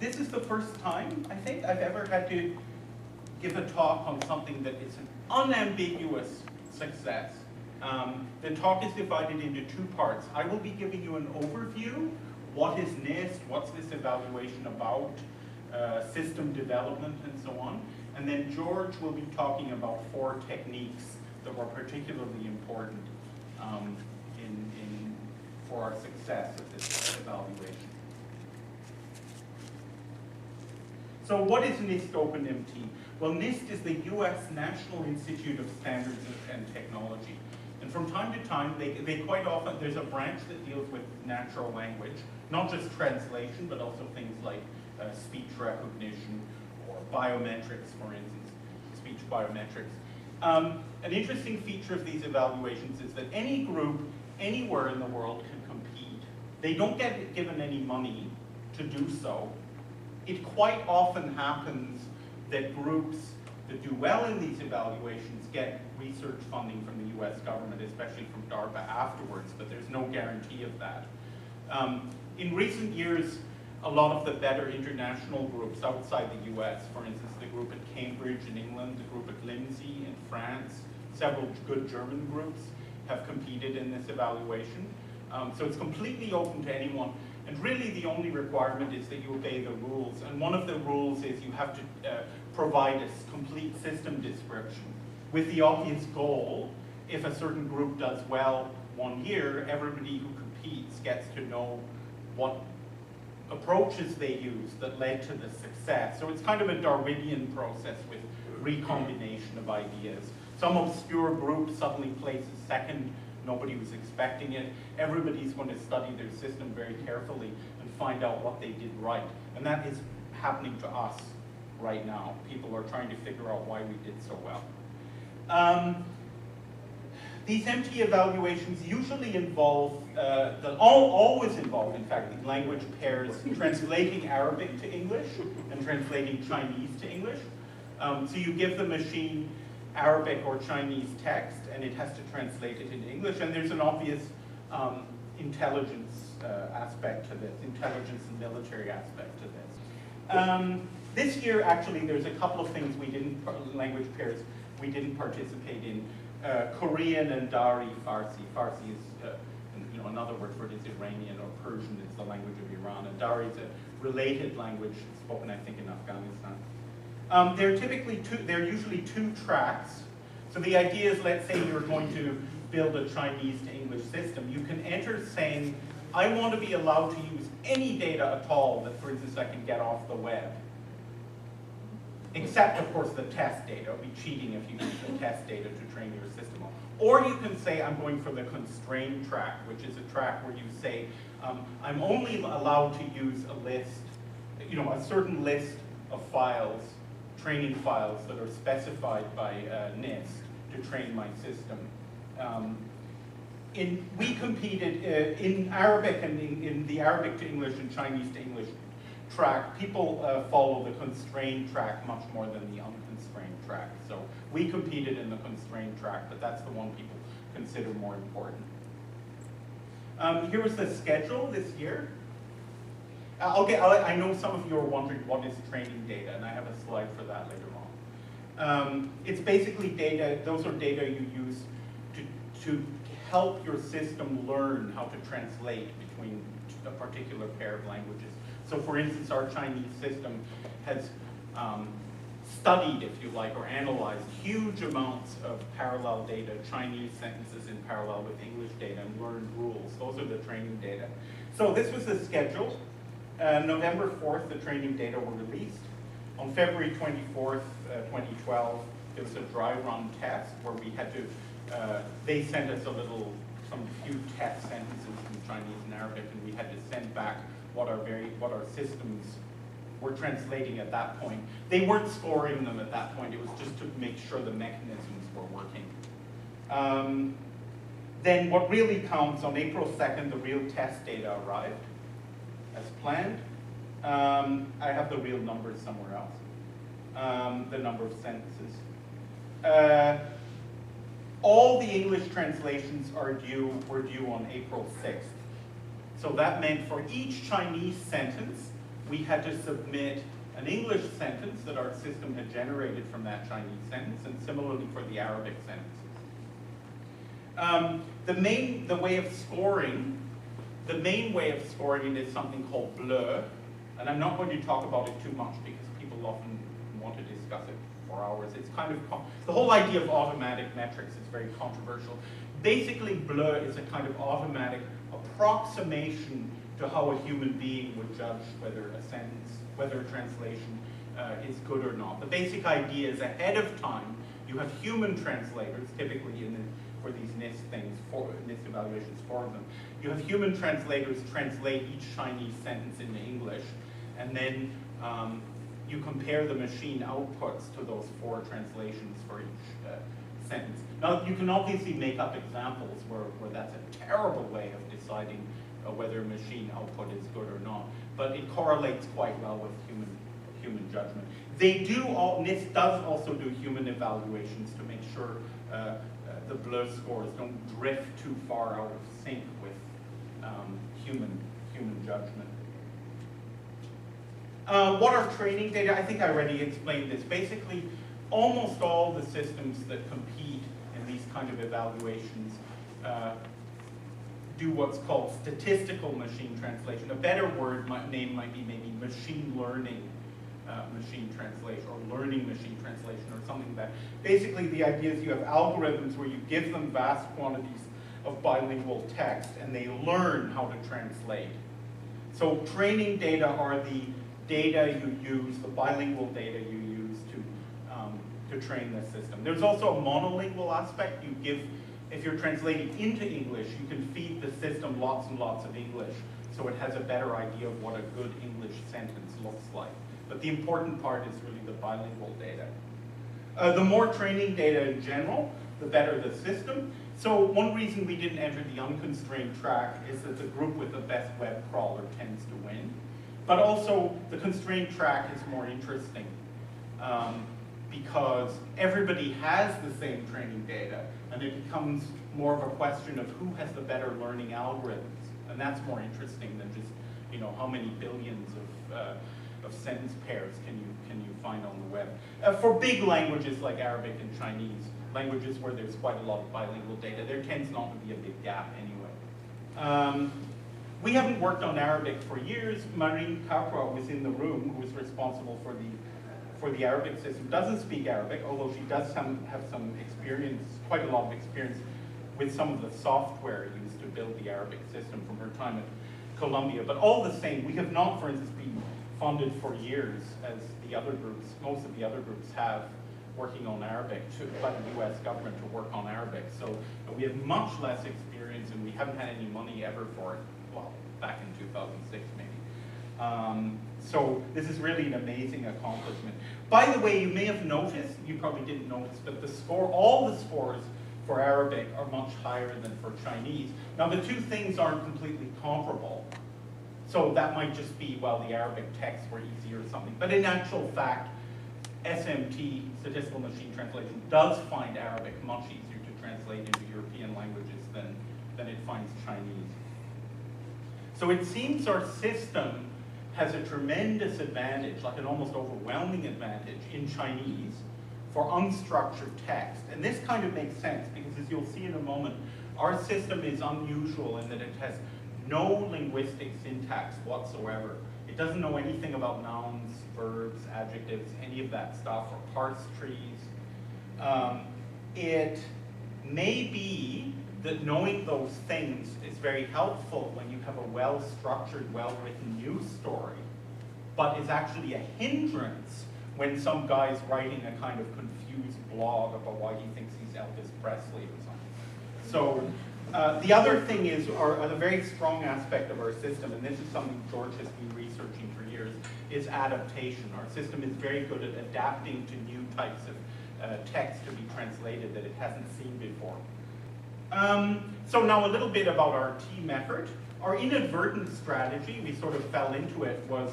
This is the first time, I think, I've ever had to give a talk on something that is an unambiguous success. The talk is divided into two parts. I will be giving you an overview. What is NIST? What's this evaluation about? System development and so on. And then George will be talking about 4 techniques that were particularly important for our success of this evaluation. So what is NIST OpenMT? Well, NIST is the US National Institute of Standards and Technology. And from time to time, they quite often, there's a branch that deals with natural language, not just translation, but also things like speech recognition or biometrics, for instance, speech biometrics. An interesting feature of these evaluations is that any group anywhere in the world can compete. They don't get given any money to do so. It quite often happens that groups that do well in these evaluations get research funding from the US government, especially from DARPA afterwards, but there's no guarantee of that. In recent years, a lot of the better international groups outside the US, for instance, the group at Cambridge in England, the group at Lindsay in France, several good German groups have competed in this evaluation. So it's completely open to anyone. And really the only requirement is that you obey the rules. And one of the rules is you have to provide a complete system description with the obvious goal, if a certain group does well one year, everybody who competes gets to know what approaches they used that led to the success. So it's kind of a Darwinian process with recombination of ideas. Some obscure group suddenly places second, nobody was expecting it. Everybody's going to study their system very carefully and find out what they did right. And that is happening to us right now. People are trying to figure out why we did so well. These MT evaluations usually involve, always involve, in fact, the language pairs translating Arabic to English and translating Chinese to English. So you give the machine Arabic or Chinese text, and it has to translate it into English, and there's an obvious intelligence aspect to this, intelligence and military aspect to this. This year, actually, there's a couple of things we didn't, language pairs we didn't participate in. Korean and Dari Farsi. Farsi is, another word for it is Iranian, or Persian is the language of Iran, and Dari is a related language spoken, I think, in Afghanistan. They're usually 2 tracks. So the idea is, let's say you're going to build a Chinese to English system. You can enter saying, I want to be allowed to use any data at all that, for instance, I can get off the web. Except, of course, the test data. It would be cheating if you use the test data to train your system on. Or you can say, I'm going for the constrained track, which is a track where you say, I'm only allowed to use a list, a certain list of files, training files that are specified by NIST to train my system. We competed in Arabic and in the Arabic to English and Chinese to English track. People follow the constrained track much more than the unconstrained track. So we competed in the constrained track, but that's the one people consider more important. Here was the schedule this year. I know some of you are wondering what is training data, and I have a slide for that later on. It's basically data, those are data you use to help your system learn how to translate between a particular pair of languages. So for instance, our Chinese system has studied, if you like, or analyzed huge amounts of parallel data, Chinese sentences in parallel with English data, and learned rules. Those are the training data. So this was the schedule. November 4th, the training data were released. On February 24th, 2012, there was a dry run test where we had to, they sent us some few test sentences in Chinese and Arabic, and we had to send back what our systems were translating at that point. They weren't scoring them at that point. It was just to make sure the mechanisms were working. Then what really counts, on April 2nd, the real test data arrived as planned. I have the real numbers somewhere else, the number of sentences. All the English translations were due on April 6th. So that meant for each Chinese sentence, we had to submit an English sentence that our system had generated from that Chinese sentence, and similarly for the Arabic sentences. The main way of scoring it is something called bleu, and I'm not going to talk about it too much because people often want to discuss it for hours. It's kind of, the whole idea of automatic metrics is very controversial. Basically, bleu is a kind of automatic approximation to how a human being would judge whether a sentence, whether a translation is good or not. The basic idea is ahead of time, you have human translators, typically for these NIST things, NIST evaluations, 4 of them. You have human translators translate each Chinese sentence into English, and then you compare the machine outputs to those 4 translations for each sentence. Now, you can obviously make up examples where that's a terrible way of deciding whether machine output is good or not, but it correlates quite well with human judgment. NIST does also do human evaluations to make sure the bleu scores don't drift too far out of sync with human judgment. What are training data? I think I already explained this. Basically, almost all the systems that compete in these kind of evaluations do what's called statistical machine translation. A better name might be maybe machine learning machine translation, or learning machine translation, or something like that. Basically, the idea is you have algorithms where you give them vast quantities of bilingual text, and they learn how to translate. So training data are the data you use, the bilingual data you use to train the system. There's also a monolingual aspect. If you're translating into English, you can feed the system lots and lots of English, so it has a better idea of what a good English sentence looks like. But the important part is really the bilingual data. The more training data in general, the better the system. So one reason we didn't enter the unconstrained track is that the group with the best web crawler tends to win. But also, the constrained track is more interesting because everybody has the same training data, and it becomes more of a question of who has the better learning algorithms. And that's more interesting than just, how many billions of sentence pairs can you find on the web. For big languages like Arabic and Chinese, languages where there's quite a lot of bilingual data, there tends not to be a big gap anyway. We haven't worked on Arabic for years. Marine Capra was in the room, who was responsible for the Arabic system. Doesn't speak Arabic, although she does have some experience, quite a lot of experience with some of the software used to build the Arabic system from her time at Columbia. But all the same, we have not, for instance, been funded for years, as the other groups, most of the other groups have, working on Arabic, by the US government to work on Arabic. So we have much less experience, and we haven't had any money ever for it. Well, back in 2006 maybe. So this is really an amazing accomplishment. By the way, you may have noticed, you probably didn't notice, but all the scores for Arabic are much higher than for Chinese. Now the two things aren't completely comparable. So that might just be, well, the Arabic texts were easier or something. But in actual fact, SMT, statistical machine translation, does find Arabic much easier to translate into European languages than it finds Chinese. So it seems our system has a tremendous advantage, like an almost overwhelming advantage in Chinese for unstructured text. And this kind of makes sense because, as you'll see in a moment, our system is unusual in that it has no linguistic syntax whatsoever. It doesn't know anything about nouns, verbs, adjectives, any of that stuff, or parse trees. It may be that knowing those things is very helpful when you have a well-structured, well-written news story, but is actually a hindrance when some guy's writing a kind of confused blog about why he thinks he's Elvis Presley or something. So the other thing is, a very strong aspect of our system, and this is something George has been researching for years, is adaptation. Our system is very good at adapting to new types of text to be translated that it hasn't seen before. So now a little bit about our T-method. Our inadvertent strategy, we sort of fell into it, was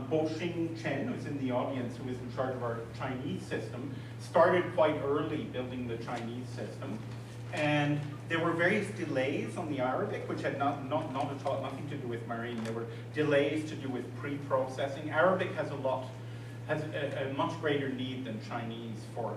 Boxing Chen, who's in the audience, who is in charge of our Chinese system, started quite early building the Chinese system. And there were various delays on the Arabic, which had not at all, nothing to do with marine. There were delays to do with pre-processing. Arabic has a much greater need than Chinese for,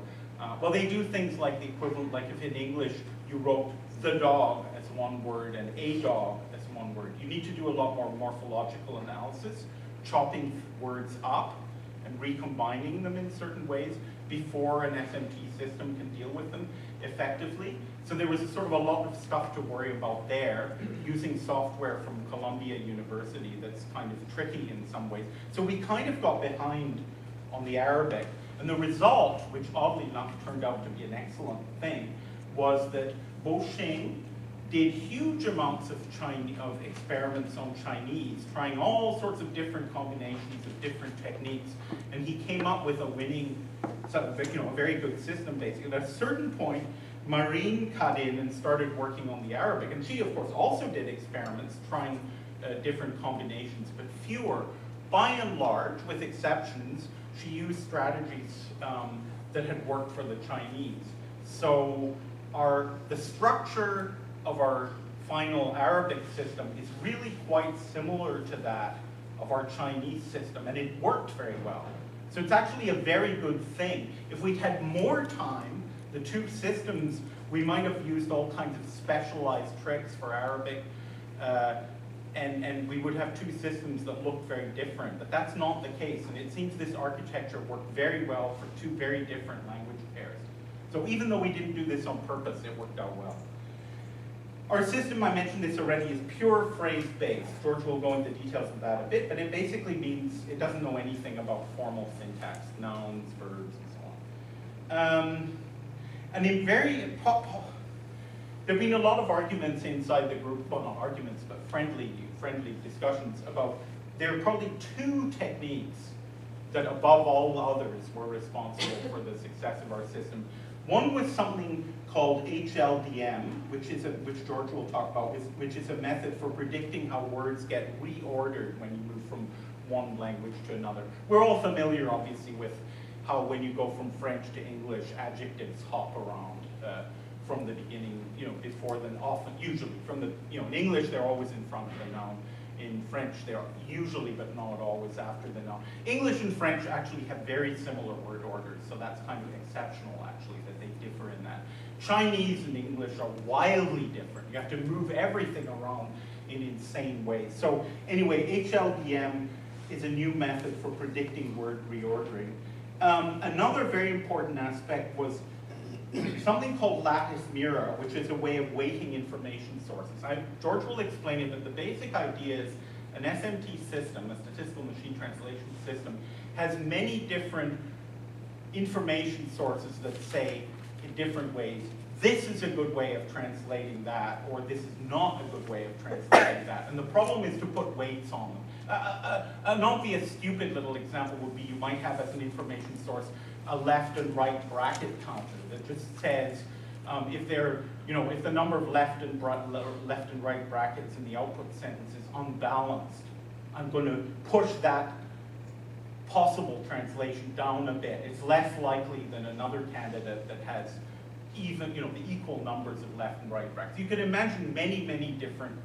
well, they do things like the equivalent, like if in English you wrote the dog as one word and a dog as one word. You need to do a lot more morphological analysis, chopping words up and recombining them in certain ways before an SMT system can deal with them effectively. So there was sort of a lot of stuff to worry about there, using software from Columbia University that's kind of tricky in some ways. So we kind of got behind on the Arabic. And the result, which oddly enough turned out to be an excellent thing, was that Bosheng did huge amounts of experiments on Chinese, trying all sorts of different combinations of different techniques, and he came up with a winning, a very good system basically. At a certain point, Marine cut in and started working on the Arabic, and she of course also did experiments trying different combinations, but fewer. By and large, with exceptions, she used strategies that had worked for the Chinese. So the structure of our final Arabic system is really quite similar to that of our Chinese system, and it worked very well. So it's actually a very good thing. If we'd had more time, the two systems, we might have used all kinds of specialized tricks for Arabic, and we would have two systems that look very different, but that's not the case, and it seems this architecture worked very well for two very different language pairs. So even though we didn't do this on purpose, it worked out well. Our system, I mentioned this already, is pure phrase-based. George will go into details of that a bit, but it basically means it doesn't know anything about formal syntax, nouns, verbs, and so on. And in there have been a lot of arguments inside the group, well, not arguments, but friendly discussions about there are probably two techniques that above all others were responsible for the success of our system. One was something called HLDM, which George will talk about, which is a method for predicting how words get reordered when you move from one language to another. We're all familiar, obviously, with how when you go from French to English, adjectives hop around from the beginning, before then, often, usually, from the, in English, they're always in front of the noun. In French, they're usually, but not always, after the noun. English and French actually have very similar word orders, so that's kind of exceptional, actually, that they differ in that. Chinese and English are wildly different. You have to move everything around in insane ways. So anyway, HLDM is a new method for predicting word reordering. Another very important aspect was something called lattice mirror, which is a way of weighting information sources. George will explain it, but the basic idea is an SMT system, a statistical machine translation system, has many different information sources that say in different ways, this is a good way of translating that, or this is not a good way of translating that. And the problem is to put weights on them. An obvious stupid little example would be you might have as an information source a left and right bracket counter that just says if the number of left and right brackets in the output sentence is unbalanced, I'm going to push that possible translation down a bit. It's less likely than another candidate that has even, the equal numbers of left and right brackets. You could imagine many, many different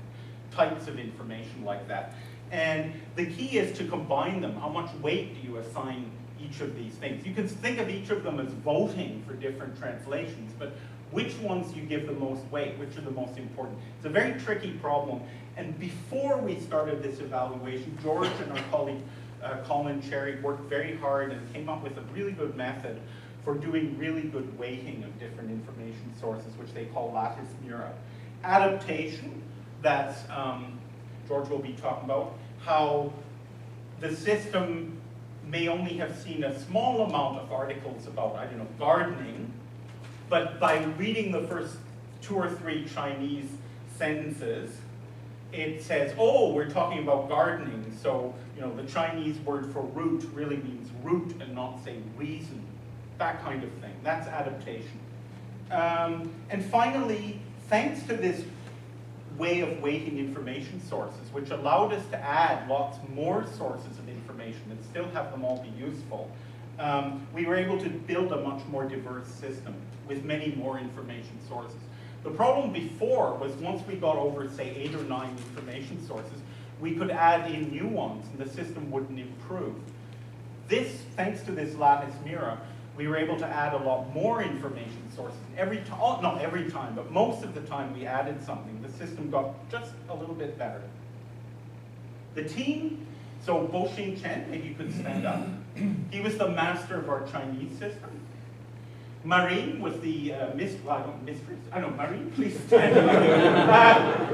types of information like that. And the key is to combine them. How much weight do you assign each of these things? You can think of each of them as voting for different translations, but which ones you give the most weight, which are the most important? It's a very tricky problem. And before we started this evaluation, George and our colleague Colin Cherry worked very hard and came up with a really good method for doing really good weighting of different information sources, which they call lattice mirror. Adaptation, that's George will be talking about, how the system may only have seen a small amount of articles about, gardening, but by reading the first 2 or 3 Chinese sentences, it says, oh, we're talking about gardening, so the Chinese word for root really means root and not, say, reason. That kind of thing. That's adaptation. And finally, thanks to this way of weighting information sources, which allowed us to add lots more sources of information and still have them all be useful, we were able to build a much more diverse system with many more information sources. The problem before was once we got over, say, 8 or 9 information sources, we could add in new ones and the system wouldn't improve. This, thanks to this lattice mirror, we were able to add a lot more information sources. Not every time, but most of the time we added something, the system got just a little bit better. The team, so Bo-Xing Chen, maybe you could stand up. He was the master of our Chinese system. Marine was the mistress. I know, Marine, please stand up.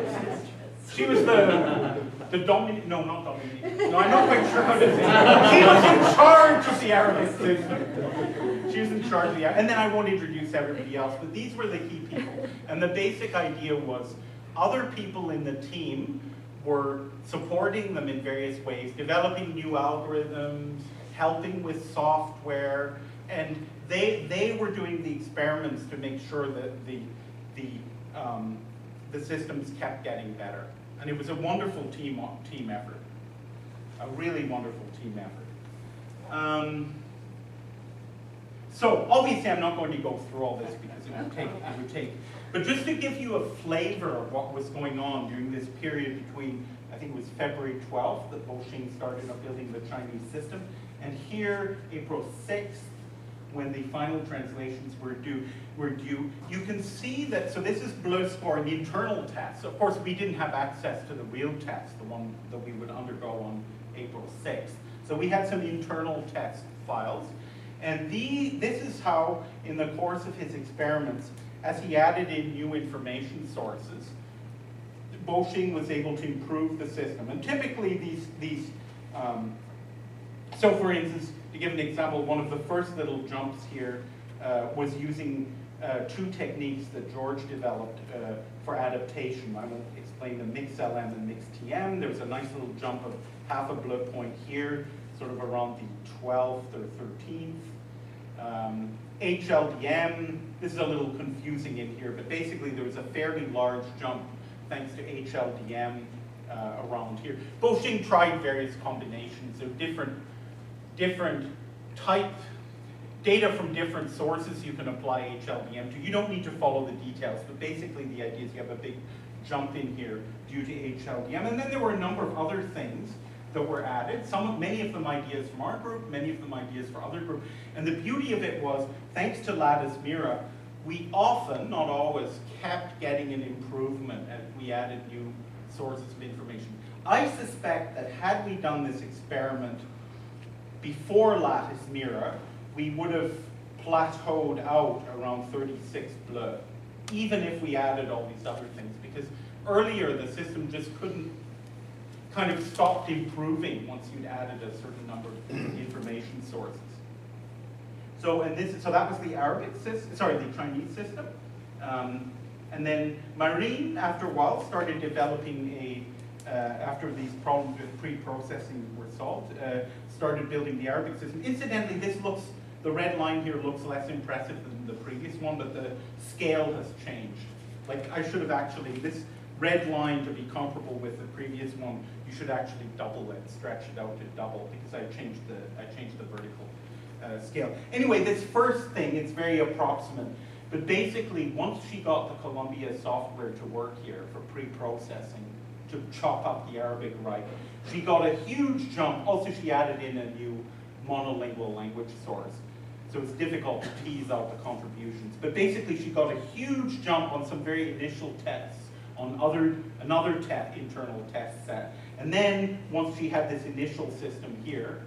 She was the dominant, no, not dominant. No, I'm not quite sure how to say it. She was in charge of the Arabic system. She was in charge of the Arabic, and then I won't introduce everybody else, but these were the key people. And the basic idea was other people in the team were supporting them in various ways, developing new algorithms, helping with software, and they were doing the experiments to make sure that the systems kept getting better. And it was a wonderful team effort, a really wonderful team effort. So obviously I'm not going to go through all this because it would take, but just to give you a flavor of what was going on during this period between, I think it was February 12th that Bo-Xing started up building the Chinese system, and here, April 6th, when the final translations were due, you can see that, so this is bleu score, the internal test. Of course, we didn't have access to the real test, the one that we would undergo on April 6th. So we had some internal test files, and this is how, in the course of his experiments, as he added in new information sources, Bo-Xing was able to improve the system. And typically so for instance, to give an example, one of the first little jumps here was using 2 techniques that George developed for adaptation. I won't explain them, mix-LM and mix-TM. There was a nice little jump of half a bleu point here, sort of around the 12th or 13th. HLDM, this is a little confusing in here, but basically there was a fairly large jump thanks to HLDM around here. Bo-Xing tried various combinations of different type data from different sources you can apply HLDM to. You don't need to follow the details, but basically the idea is you have a big jump in here due to HLDM. And then there were a number of other things that were added. Many of them ideas from our group, many of them ideas for other groups. And the beauty of it was, thanks to Lattice Mira, we often, not always, kept getting an improvement as we added new sources of information. I suspect that had we done this experiment before Lattice Mira, we would have plateaued out around 36 bleu, even if we added all these other things, because earlier the system just couldn't, kind of stopped improving once you'd added a certain number of information sources. So that was the Arabic system, sorry, the Chinese system. And then Marine, after a while, started developing after these problems with pre-processing were solved, started building the Arabic system. Incidentally, the red line here looks less impressive than the previous one, but the scale has changed. Like, I should have actually, this red line to be comparable with the previous one, you should actually double it, stretch it out to double, because I changed the vertical scale. Anyway, this first thing, it's very approximate, but basically, once she got the Columbia software to work here for pre-processing, to chop up the Arabic right, she got a huge jump. Also, she added in a new monolingual language source, so it's difficult to tease out the contributions. But basically, she got a huge jump on some very initial tests, on another internal test set. And then, once she had this initial system here,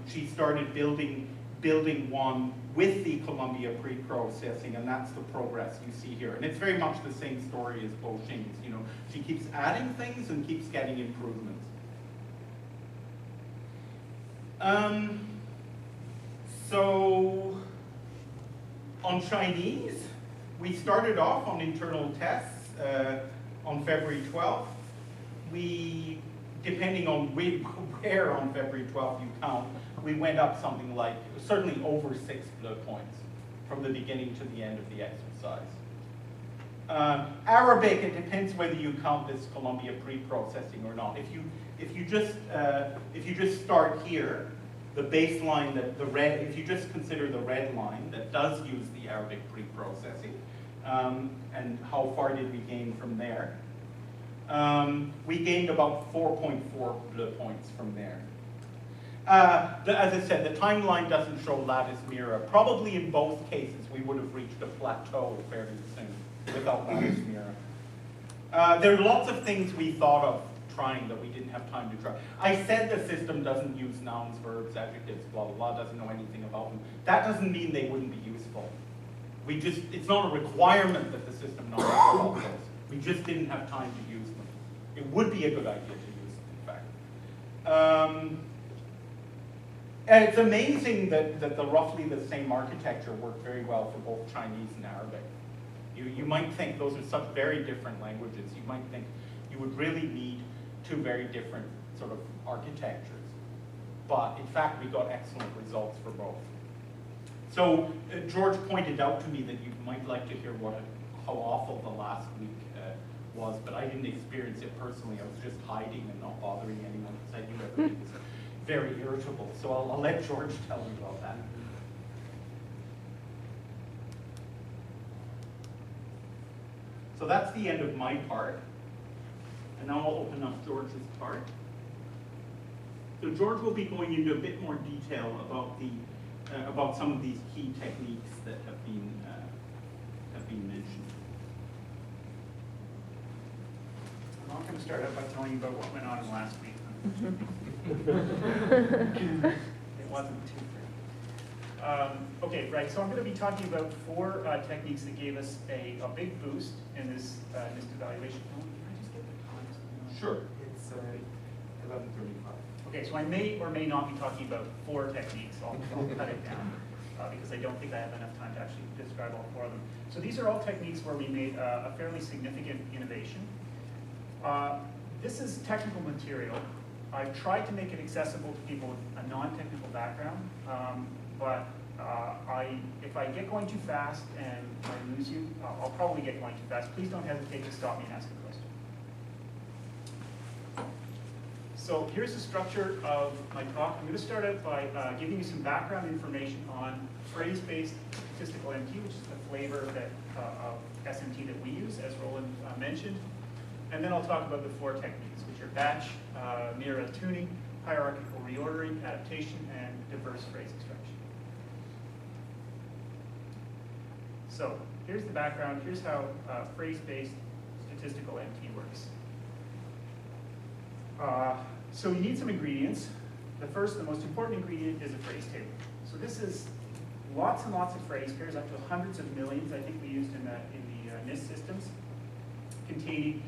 she started building one with the Columbia pre-processing, and that's the progress you see here. And it's very much the same story as Bo-Xing's. You know, she keeps adding things and keeps getting improvements. So on Chinese, we started off on internal tests on February 12th. We, depending on where on February 12th you count, we went up something like, certainly over 6 bleu points from the beginning to the end of the exercise. Arabic, it depends whether you count this Columbia pre-processing or not. If you just start here, the baseline, if you just consider the red line that does use the Arabic pre-processing, And how far did we gain from there? We gained about 4.4 bullet points from there. As I said, the timeline doesn't show lattice mirror. Probably in both cases, we would have reached a plateau fairly soon without lattice mirror. There are lots of things we thought of trying that we didn't have time to try. I said the system doesn't use nouns, verbs, adjectives, blah, blah, blah, doesn't know anything about them. That doesn't mean they wouldn't be useful. It's not a requirement that the system know about those. We just didn't have time to use them. It would be a good idea to use them, in fact. And it's amazing that the roughly the same architecture worked very well for both Chinese and Arabic. You might think those are such very different languages. You might think you would really need two very different sort of architectures. But in fact, we got excellent results for both. So George pointed out to me that you might like to hear how awful the last week was, but I didn't experience it personally. I was just hiding and not bothering anyone because I knew everything was very irritable. So I'll let George tell you about that. So that's the end of my part. And now I'll open up George's part. So George will be going into a bit more detail about some of these key techniques that have been mentioned. I'm not going to start out by telling you about what went on last week. It wasn't too great. Okay, right, so I'm going to be talking about 4 techniques that gave us a big boost in this NIST evaluation. Can I just get the times? Sure. It's 11:35. Okay, so I may or may not be talking about 4 techniques. I'll cut it down because I don't think I have enough time to actually describe all 4 of them. So these are all techniques where we made a fairly significant innovation. This is technical material. I've tried to make it accessible to people with a non-technical background, but if I get going too fast and I lose you, I'll probably get going too fast. Please don't hesitate to stop me and ask a question. So here's the structure of my talk. I'm going to start out by giving you some background information on phrase-based statistical MT, which is the flavor of SMT that we use, as Roland mentioned. And then I'll talk about the 4 techniques, which are batch, mirror tuning, hierarchical reordering, adaptation, and diverse phrase extraction. So here's the background. Here's how phrase-based statistical MT works. So you need some ingredients. The most important ingredient is a phrase table. So this is lots and lots of phrase pairs, up to hundreds of millions, I think we used in the NIST systems, containing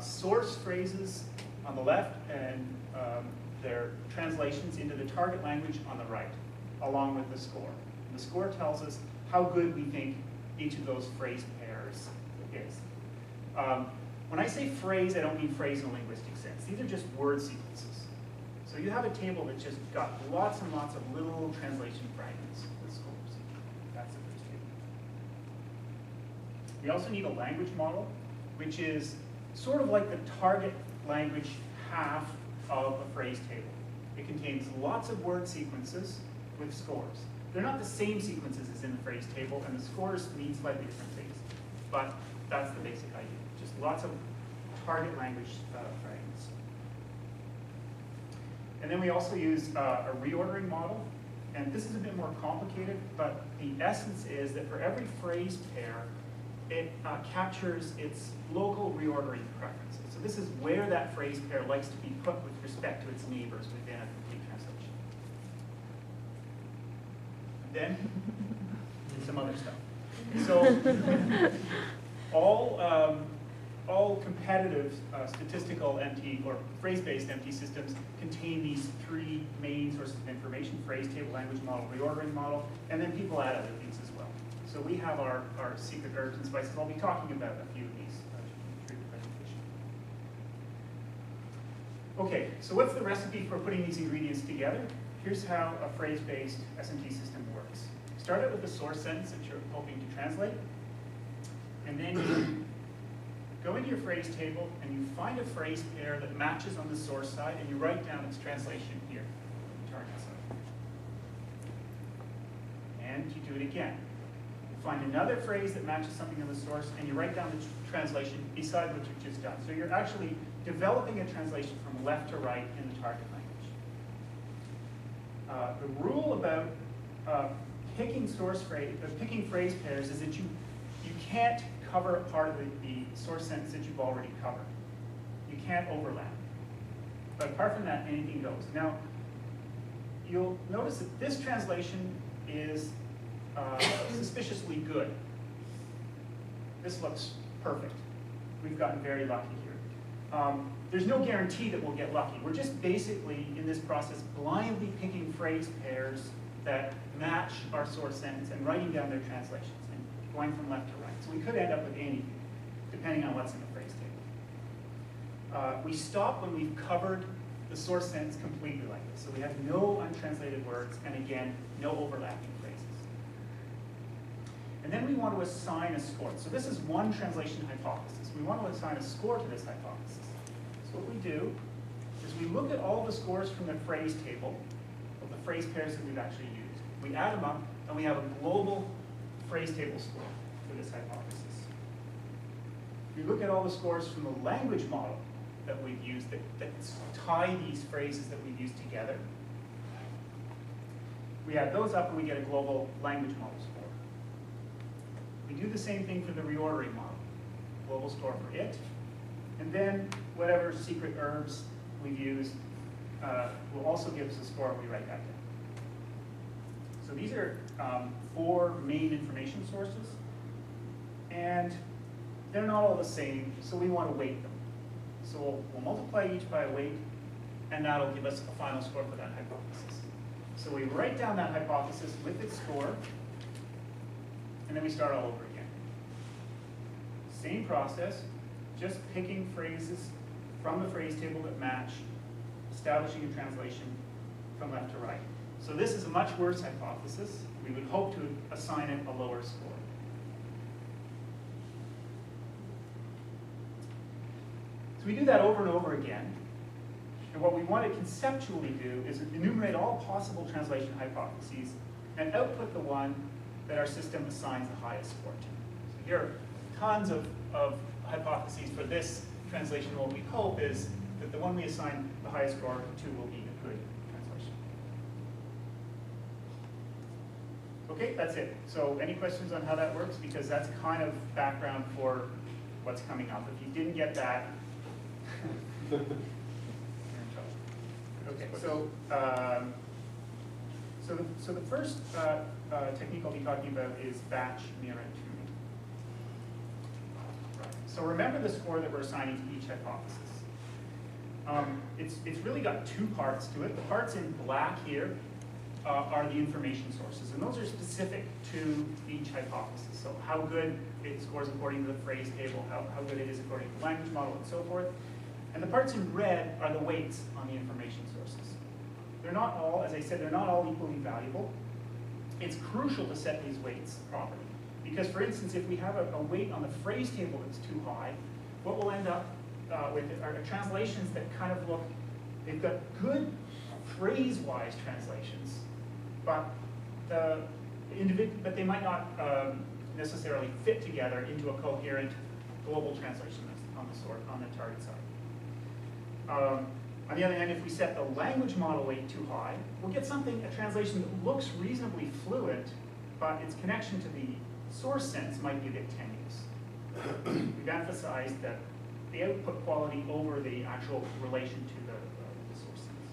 source phrases on the left and their translations into the target language on the right, along with the score. And the score tells us how good we think each of those phrase pairs is. When I say phrase, I don't mean phrase in a linguistic sense. These are just word sequences. So you have a table that's just got lots and lots of little translation fragments with scores. That's the phrase table. We also need a language model, which is sort of like the target language half of a phrase table. It contains lots of word sequences with scores. They're not the same sequences as in the phrase table, and the scores mean slightly different things. But that's the basic idea. Just lots of target language fragments. And then we also use a reordering model. And this is a bit more complicated, but the essence is that for every phrase pair, it captures its local reordering preferences. So this is where that phrase pair likes to be put with respect to its neighbors within a complete translation. And then, some other stuff. So, all competitive statistical MT or phrase-based MT systems contain these 3 main sources of information: phrase table, language model, reordering model, and then people add other things as well. So we have our secret herbs and spices. I'll be talking about a few of these through the presentation. Okay, so what's the recipe for putting these ingredients together? Here's how a phrase-based SMT system works. Start out with the source sentence that you're hoping to translate, and then you go into your phrase table and you find a phrase pair that matches on the source side, and you write down its translation here on the target side. And you do it again. find another phrase that matches something in the source, and you write down the translation beside what you've just done. So you're actually developing a translation from left to right in the target language. The rule about picking phrase pairs is that you can't cover a part of the source sentence that you've already covered. You can't overlap. But apart from that, anything goes. Now, you'll notice that this translation is suspiciously good. This looks perfect. We've gotten very lucky here. There's no guarantee that we'll get lucky. We're just basically, in this process, blindly picking phrase pairs that match our source sentence and writing down their translations and going from left to right. So we could end up with anything, depending on what's in the phrase table. We stop when we've covered the source sentence completely like this. So we have no untranslated words, and again, no overlapping phrases. And then we want to assign a score. So this is one translation hypothesis. We want to assign a score to this hypothesis. So what we do is we look at all the scores from the phrase table of the phrase pairs that we've actually used. We add them up, and we have a global phrase table score for this hypothesis. We look at all the scores from the language model that we've used that tie these phrases that we've used together. We add those up and we get a global language model score. We do the same thing for the reordering model. Global score for it. And then whatever secret herbs we've used will also give us a score when we write that down. So these are 4 main information sources. And they're not all the same, so we want to weight them. So we'll multiply each by a weight, and that'll give us a final score for that hypothesis. So we write down that hypothesis with its score, and then we start all over again. Same process, just picking phrases from the phrase table that match, establishing a translation from left to right. So this is a much worse hypothesis. We would hope to assign it a lower score. So we do that over and over again. And what we want to conceptually do is enumerate all possible translation hypotheses and output the one that our system assigns the highest score to. So here are tons of hypotheses for this translation. What we hope is that the one we assign the highest score to will be a good translation. Okay, that's it. So any questions on how that works? Because that's kind of background for what's coming up. If you didn't get that, you're in trouble. Okay, so the first technique I'll be talking about is batch mirror tuning. Right. So remember the score that we're assigning to each hypothesis. It's really got 2 parts to it. The parts in black here are the information sources, and those are specific to each hypothesis. So how good it scores according to the phrase table, how good it is according to the language model, and so forth. And the parts in red are the weights on the information sources. They're not all, as I said, they're not all equally valuable. It's crucial to set these weights properly. Because for instance, if we have a weight on the phrase table that's too high, what we'll end up with are translations that kind of look, they've got good phrase-wise translations, but they might not necessarily fit together into a coherent global translation on the target side. On the other hand, if we set the language model weight too high, we'll get a translation that looks reasonably fluent, but its connection to the source sense might be a bit tenuous. We've emphasized that the output quality over the actual relation to the source sense.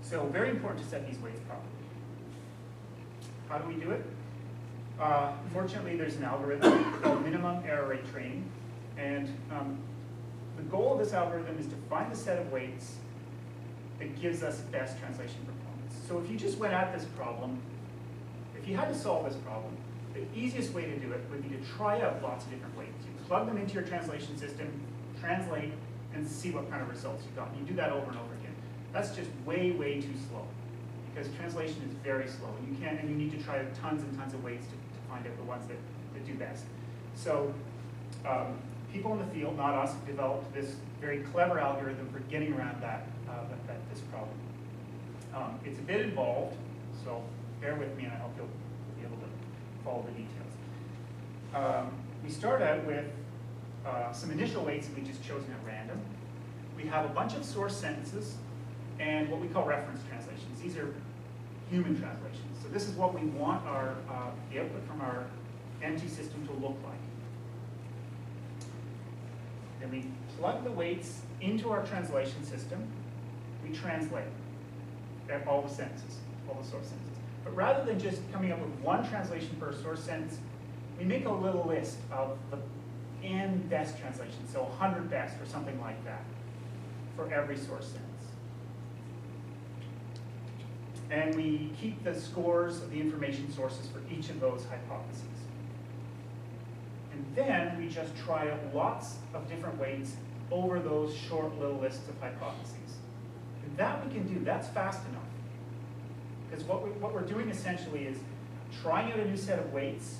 So very important to set these weights properly. How do we do it? Fortunately, there's an algorithm called minimum error rate training, and the goal of this algorithm is to find the set of weights that gives us best translation performance. So if you just went at this problem, if you had to solve this problem, the easiest way to do it would be to try out lots of different weights. You plug them into your translation system, translate, and see what kind of results you got. And you do that over and over again. That's just way, way too slow, because translation is very slow. And you need to try tons and tons of weights to find out the ones that do best. So people in the field, not us, have developed this very clever algorithm for getting around this problem. It's a bit involved, so bear with me and I hope you'll be able to follow the details. We start out with some initial weights that we just chosen at random. We have a bunch of source sentences and what we call reference translations. These are human translations. So this is what we want our the output from our MT system to look like. Then we plug the weights into our translation system. We translate all the sentences, all the source sentences. But rather than just coming up with one translation per source sentence, we make a little list of the N best translations, so 100 best or something like that for every source sentence. And we keep the scores of the information sources for each of those hypotheses. And then we just try out lots of different weights over those short little lists of hypotheses. And that we can do, that's fast enough. Because what we're doing essentially is trying out a new set of weights.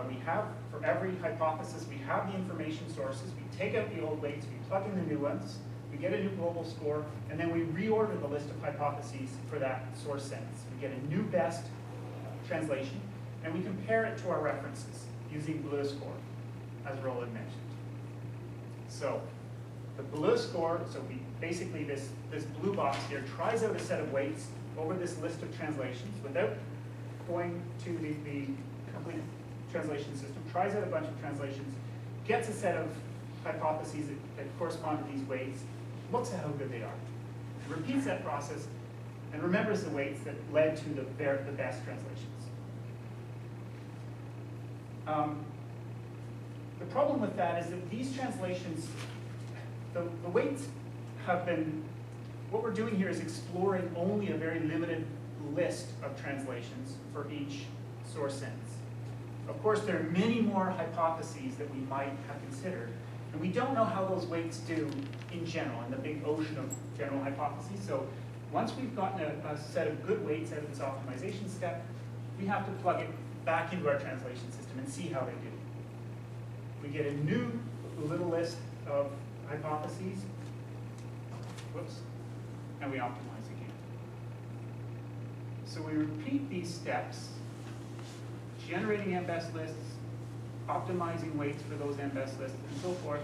We have, for every hypothesis, we have the information sources, we take out the old weights, we plug in the new ones, we get a new global score, and then we reorder the list of hypotheses for that source sentence. We get a new best translation, and we compare it to our references using blue score, as Roland mentioned. So the blue score, so we basically this blue box here tries out a set of weights over this list of translations without going to the complete translation system, tries out a bunch of translations, gets a set of hypotheses that correspond to these weights, looks at how good they are, repeats that process, and remembers the weights that led to the best translations. The problem with that is that these translations, the weights have been, what we're doing here is exploring only a very limited list of translations for each source sentence. Of course, there are many more hypotheses that we might have considered, and we don't know how those weights do in general, in the big ocean of general hypotheses. So once we've gotten a set of good weights out of this optimization step, we have to plug it back into our translation system and see how they do. We get a new little list of hypotheses, whoops, and we optimize again. So we repeat these steps, generating M-best lists, optimizing weights for those M-best lists, and so forth,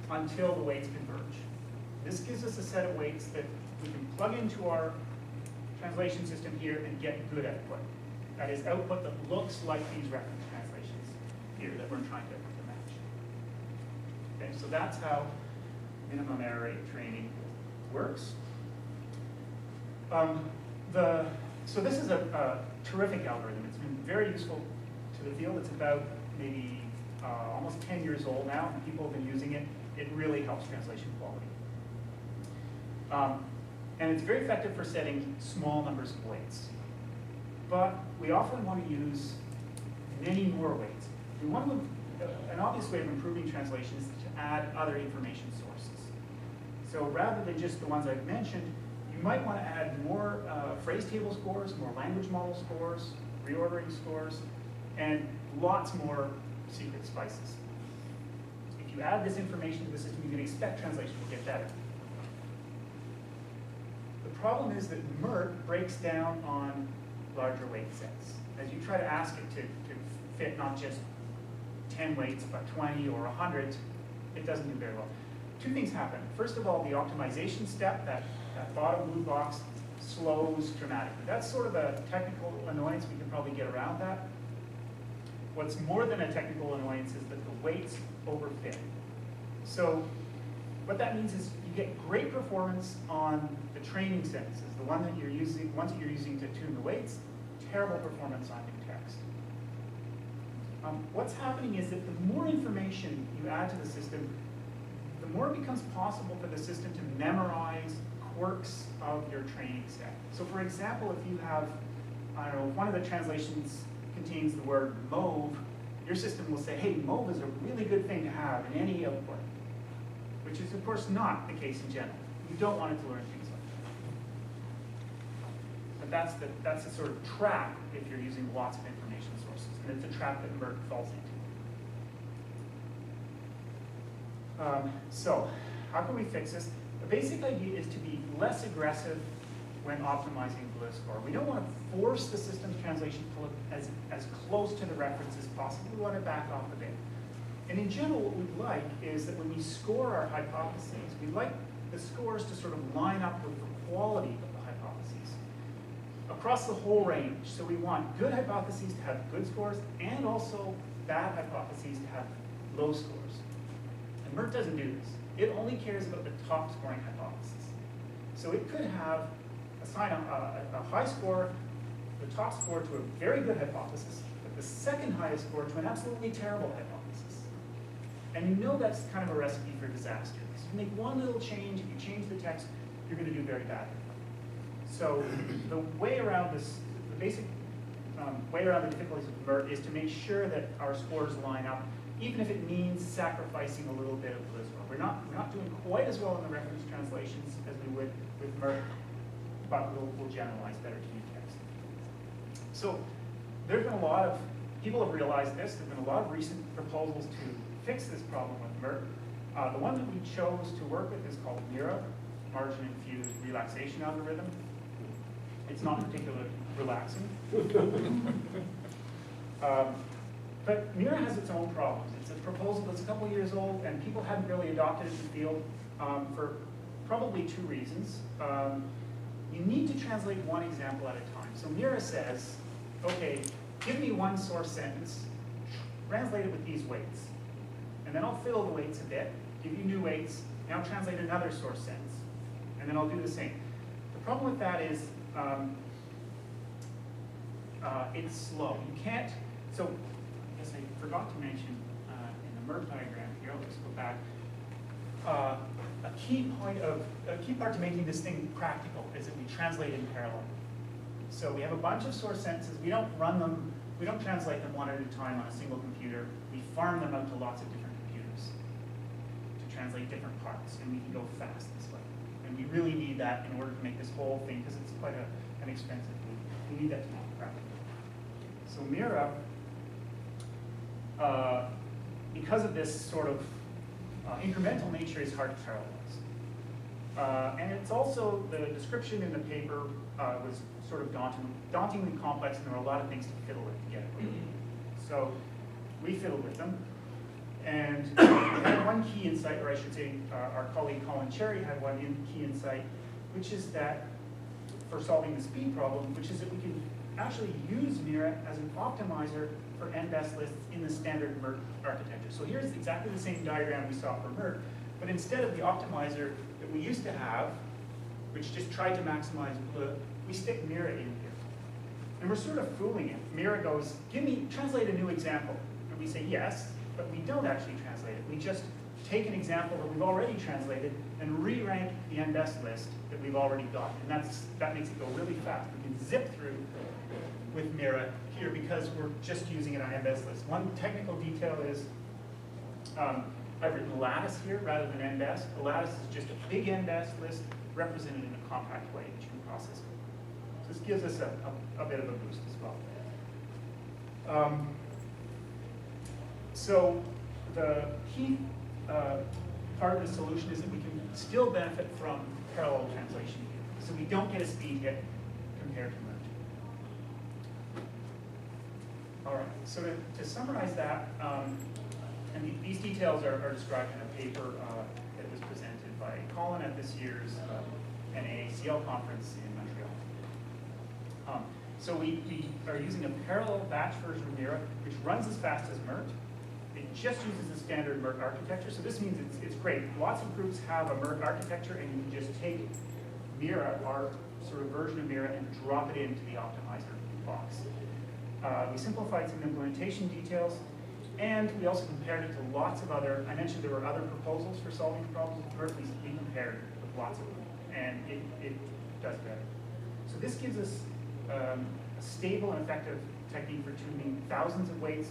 until the weights converge. This gives us a set of weights that we can plug into our translation system here and get good output. That is output that looks like these reference translations here that we're trying to match. Okay, so that's how minimum error rate training works. So this is a terrific algorithm. It's been very useful to the field. It's about maybe almost 10 years old now, and people have been using it. It really helps translation quality. And it's very effective for setting small numbers of weights. But we often want to use many more weights. We want to, an obvious way of improving translation is to add other information sources. So rather than just the ones I've mentioned, you might want to add more phrase table scores, more language model scores, reordering scores, and lots more secret spices. If you add this information to the system, you can expect translation will get better. The problem is that MERT breaks down on larger weight sets. As you try to ask it to fit not just 10 weights, but 20 or 100, it doesn't do very well. Two things happen. First of all, the optimization step, that bottom blue box, slows dramatically. That's sort of a technical annoyance. We can probably get around that. What's more than a technical annoyance is that the weights overfit. So what that means is you get great performance on the training sentences, the ones that you're using to tune the weights, terrible performance on new text. What's happening is that the more information you add to the system, the more it becomes possible for the system to memorize quirks of your training set. So for example, if you have, I don't know, one of the translations contains the word mauve, your system will say, hey, mauve is a really good thing to have in any output, which is of course not the case in general. You don't want it to learn things like that. But that's the sort of trap if you're using lots of information sources, and it's a trap that MERT falls into. So how can we fix this? The basic idea is to be less aggressive when optimizing the list score. We don't want to force the system's translation to look as close to the reference as possible. We want to back off a bit. And in general, what we'd like is that when we score our hypotheses, we'd like the scores to sort of line up with the quality of the hypotheses across the whole range. So we want good hypotheses to have good scores and also bad hypotheses to have low scores. And MERT doesn't do this. It only cares about the top scoring hypothesis. So it could assign a high score, the top score to a very good hypothesis, but the second highest score to an absolutely terrible hypothesis. And you know that's kind of a recipe for disaster. Because if you make one little change, if you change the text, you're going to do very badly. So the way around this, the basic way around the difficulties of MERT is to make sure that our scores line up, even if it means sacrificing a little bit of the score. We're not doing quite as well in the reference translations as we would with MERT, but we'll generalize better to new text. So there's been a lot of, people have realized this, there's been a lot of recent proposals to fix this problem with MERT. The one that we chose to work with is called MIRA, Margin Infused Relaxation Algorithm. It's not particularly relaxing. But MIRA has its own problems. It's a proposal that's a couple years old, and people hadn't really adopted it in the field for probably two reasons. You need to translate one example at a time. So MIRA says, okay, give me one source sentence, translate it with these weights. And then I'll fill the weights a bit, give you new weights, now translate another source sentence. And then I'll do the same. The problem with that is it's slow. You can't, so I guess I forgot to mention in the MERT diagram here, let's go back. A key part to making this thing practical is that we translate in parallel. So we have a bunch of source sentences. We don't run them, we don't translate them one at a time on a single computer. We farm them out to lots of different computers to translate different parts, and we can go fast this way. And we really need that in order to make this whole thing, because it's quite an expensive thing. We need that to be practical. So MIRA, because of this sort of incremental nature, is hard to parallelize. And it's also, the description in the paper was sort of dauntingly complex, and there were a lot of things to fiddle with to get it right. So we fiddled with them. And we had one key insight, or I should say our colleague Colin Cherry had one key insight, which is that, for solving the speed problem, which is that we can actually use MIRA as an optimizer for n-best lists in the standard MERT architecture. So here's exactly the same diagram we saw for MERT, but instead of the optimizer that we used to have, which just tried to maximize BLE, we stick MIRA in here. And we're sort of fooling it. MIRA goes, translate a new example. And we say yes, but we don't actually translate it. We just take an example that we've already translated and re-rank the n-best list that we've already got. And that makes it go really fast. We can zip through with MIRA here because we're just using it on n-best list. One technical detail is I've written lattice here rather than n-best. A lattice is just a big n-best list represented in a compact way that you can process. So this gives us a bit of a boost as well. So the key part of the solution is that we can still benefit from parallel translation here. So we don't get a speed hit compared to MERT. All right, so to summarize that, and these details are described in a paper that was presented by Colin at this year's NAACL conference in Montreal. So we are using a parallel batch version of MIRA, which runs as fast as MERT. It just uses the standard MERT architecture, so this means it's great. Lots of groups have a MERT architecture, and you can just take MIRA, our sort of version of MIRA, and drop it into the optimizer box. We simplified some implementation details, and we also compared it to lots of other, I mentioned there were other proposals for solving problems with MERT. We compared with lots of them, and it does better. So this gives us a stable and effective technique for tuning thousands of weights,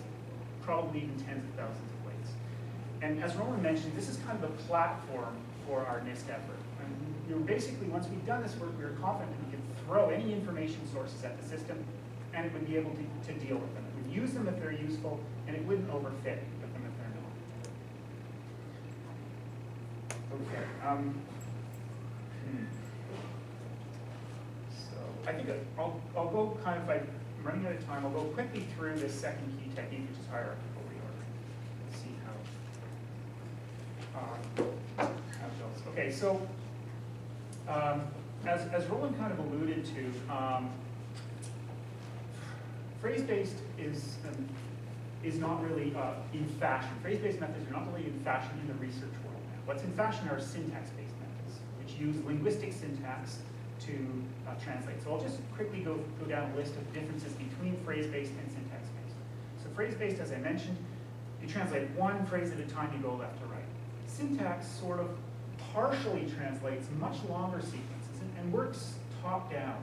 probably even tens of thousands of weights. And as Roland mentioned, this is kind of a platform for our NIST effort. And we were basically, once we'd done this work, we were confident that we could throw any information sources at the system, and it would be able to deal with them. It would use them if they're useful, and it wouldn't overfit with them if they're not. Okay. I think I'll go kind of, I'm running out of time, I'll go quickly through this second key technique, which is hierarchical reordering. Let's see how it goes. Okay, so as Roland kind of alluded to, phrase-based is not really in fashion. Phrase-based methods are not really in fashion in the research world now. What's in fashion are syntax-based methods, which use linguistic syntax to translate. So I'll just quickly go down a list of differences between phrase-based and syntax-based. So phrase-based, as I mentioned, you translate one phrase at a time, you go left to right. Syntax sort of partially translates much longer sequences and works top-down.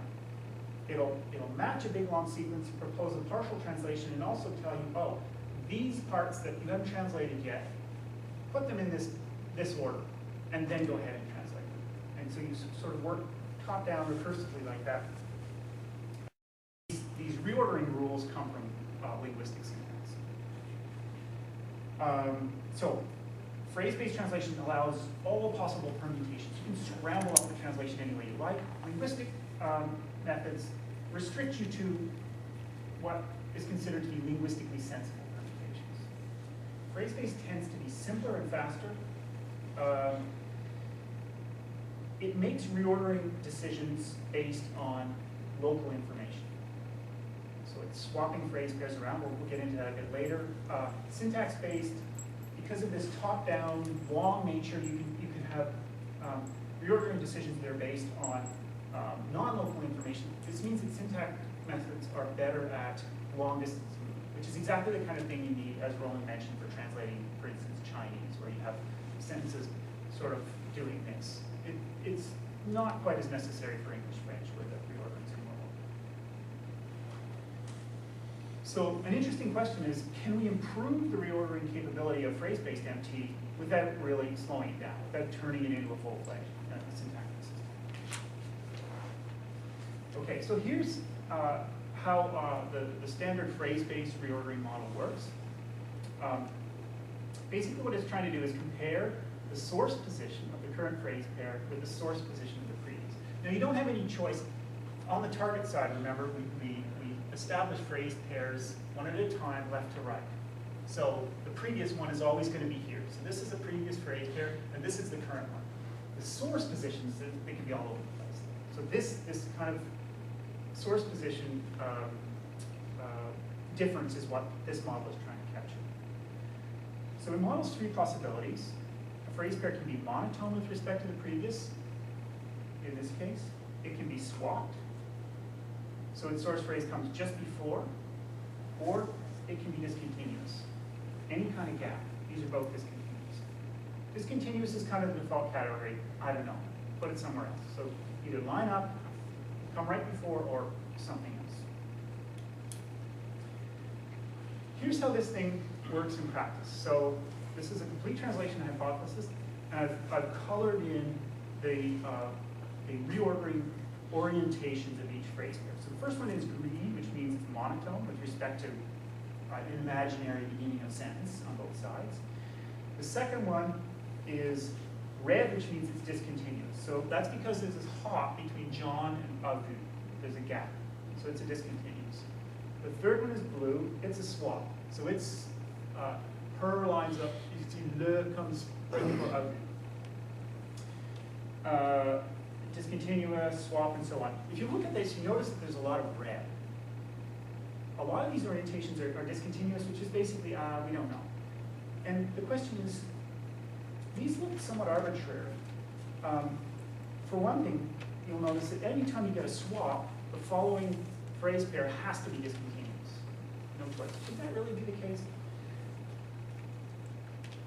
It'll match a big long sequence, propose a partial translation, and also tell you, oh, these parts that you haven't translated yet, put them in this order, and then go ahead and translate them. And so you sort of work top-down recursively like that. These reordering rules come from linguistic syntax. So phrase-based translation allows all possible permutations. You can scramble up the translation any way you like. Linguistic methods restrict you to what is considered to be linguistically sensible permutations. Phrase-based tends to be simpler and faster. It makes reordering decisions based on local information. So it's swapping phrase pairs around. We'll get into that a bit later. Syntax-based, because of this top-down, long nature, you can have reordering decisions that are based on non-local information. This means that syntax methods are better at long-distance movement, which is exactly the kind of thing you need, as Roland mentioned, for translating, for instance, Chinese, where you have sentences sort of doing this. It's not quite as necessary for English-French, where the reordering is more local. So an interesting question is, can we improve the reordering capability of phrase-based MT without really slowing it down, without turning it into a full-fledged syntactic system? Okay, so here's how the standard phrase-based reordering model works. Basically what it's trying to do is compare the source position of the current phrase pair with the source position of the previous. Now you don't have any choice. On the target side, remember, we establish phrase pairs one at a time, left to right. So the previous one is always going to be here. So this is the previous phrase pair, and this is the current one. The source positions, they can be all over the place. So this kind of source position difference is what this model is trying to capture. So it models three possibilities. A phrase pair can be monotone with respect to the previous, in this case. It can be swapped, so its source phrase comes just before, or it can be discontinuous. Any kind of gap, these are both discontinuous. Discontinuous is kind of the default category, I don't know, put it somewhere else. So either line up, come right before, or something else. Here's how this thing works in practice. So this is a complete translation hypothesis, and I've colored in the reordering orientations of each phrase pair. So the first one is green, which means it's monotone with respect to an imaginary beginning of sentence on both sides. The second one is red, which means it's discontinuous. So that's because there's this hop between John and Abu. There's a gap, so it's a discontinuous. The third one is blue, it's a swap. So it's her lines up, you can see le comes right before Abu. Discontinuous, swap, and so on. If you look at this, you notice that there's a lot of red. A lot of these orientations are discontinuous, which is basically, we don't know. And the question is, these look somewhat arbitrary. For one thing, you'll notice that any time you get a swap, the following phrase pair has to be discontinuous. No choice. Should that really be the case?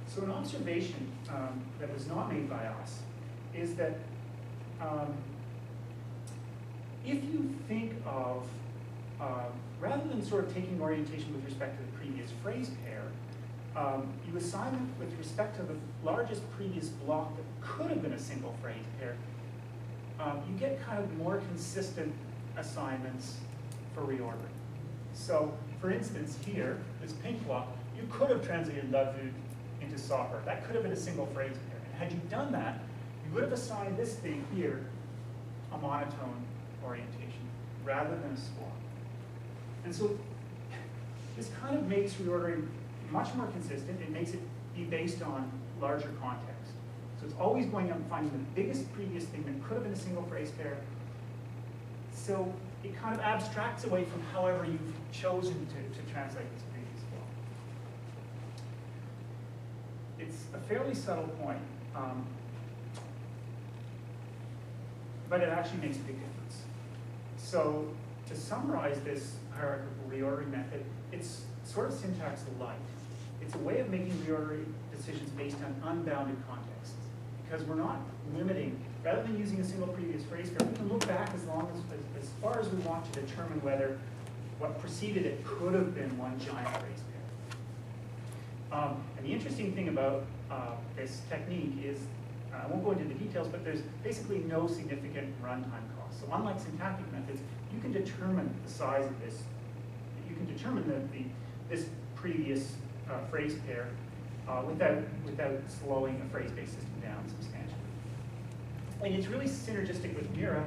So an observation that was not made by us is that if you think of, rather than sort of taking orientation with respect to the previous phrase pair, you assign them with respect to the largest previous block that could have been a single phrase pair, you get kind of more consistent assignments for reordering. So, for instance, here, this pink block, you could have translated la vue into saw her. That could have been a single phrase pair. And had you done that, you would have assigned this thing here a monotone orientation. rather than a swap. And so this kind of makes reordering much more consistent. It makes it be based on larger context. So it's always going out and finding the biggest previous thing that could have been a single phrase pair. So it kind of abstracts away from however you've chosen to translate this previous block. It's a fairly subtle point, but it actually makes a big difference. So to summarize this hierarchical reordering method, it's sort of syntax light. It's a way of making reordering decisions based on unbounded contexts, because we're not limiting. Rather than using a single previous phrase pair, we can look back as far as we want to determine whether what preceded it could have been one giant phrase pair. And the interesting thing about this technique is, I won't go into the details, but there's basically no significant runtime cost. So unlike syntactic methods, you can determine the size of this. You can determine this previous phrase pair without slowing a phrase-based system down substantially. And it's really synergistic with Mira.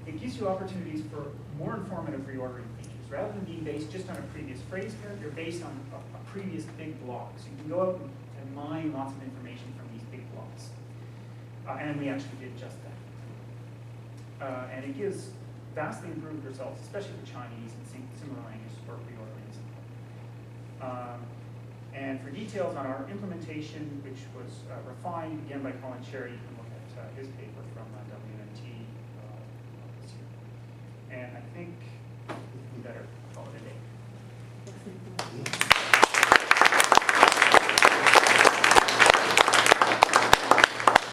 It gives you opportunities for more informative reordering features. Rather than being based just on a previous phrase pair, you're based on a previous big block. So you can go out and mine lots of information from these big blocks. And we actually did just that. And it gives vastly improved results, especially for Chinese and similar languages for reordering. And for details on our implementation, which was refined again by Colin Cherry, you can look at his paper from WNT this year. And I think we better call it a day.